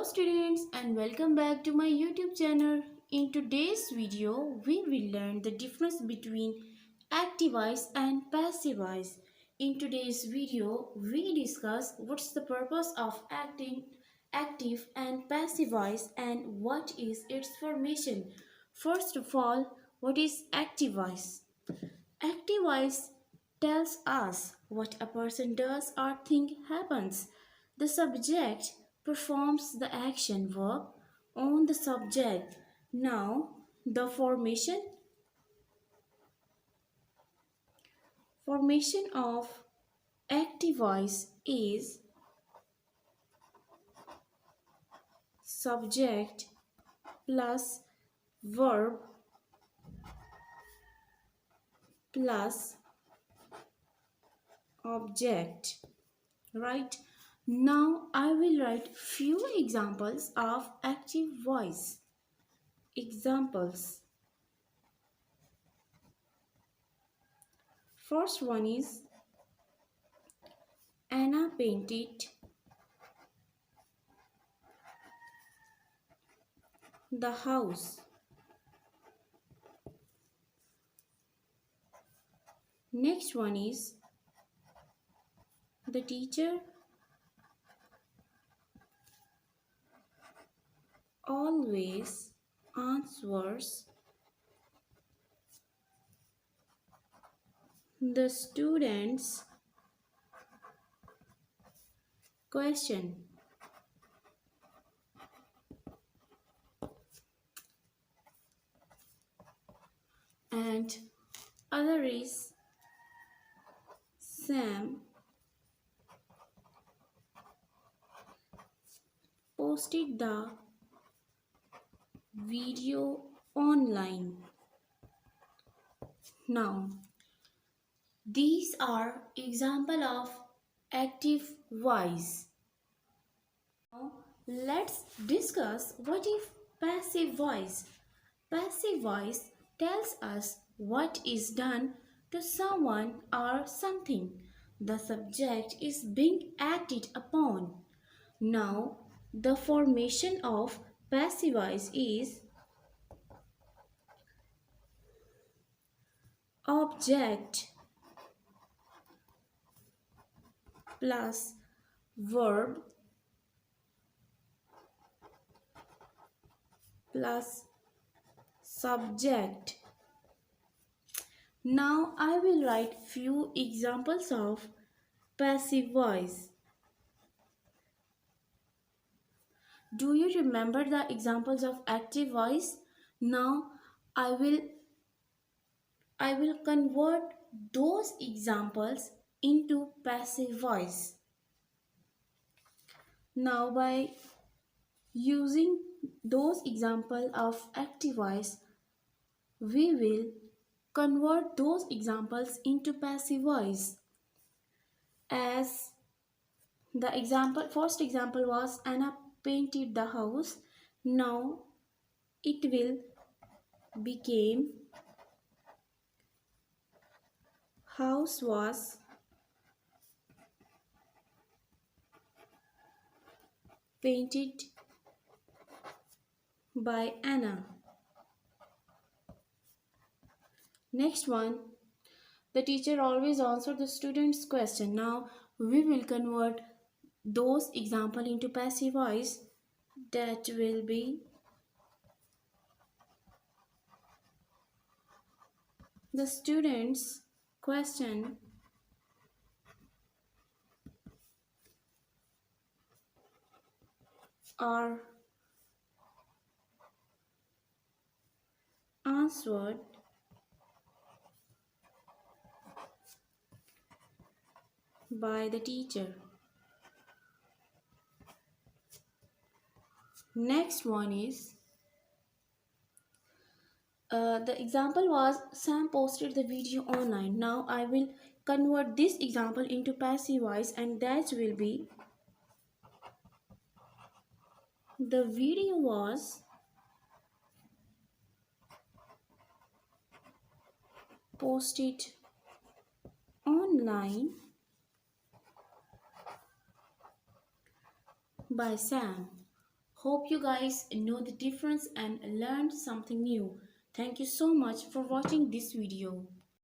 Hello students and welcome back to my YouTube channel. In today's video, we will learn the difference between active voice and passive voice. In today's video, we discuss what's the purpose of active and passive voice and what is its formation. First of all, what is active voice? Active voice tells us what a person does or think happens. The subject performs the action verb on the subject. Now, the formation of active voice is subject plus verb plus object. Right? Now I will write few examples of active voice. Examples. First one is Anna painted the house. Next one is the teacher always answers the student's question. And other is Sam posted the video online. Now, these are example of active voice. Now, let's discuss what is passive voice. Passive voice tells us what is done to someone or something. The subject is being acted upon. Now, the formation of passive voice is object plus verb plus subject. Now I will write few examples of passive voice. Do you remember the examples of active voice? Now I will convert those examples into passive voice. Now by using those examples of active voice, we will convert those examples into passive voice. As the first example was Anna painted the house. Now it will become house was painted by Anna. Next one, the teacher always answered the student's question. Now we will convert those example into passive voice. That will be the student's question are answered by the teacher. Next one is the example was Sam posted the video online. Now I will convert this example into passive voice, and that will be the video was posted online by Sam, Hope you guys know the difference and learned something new. Thank you so much for watching this video.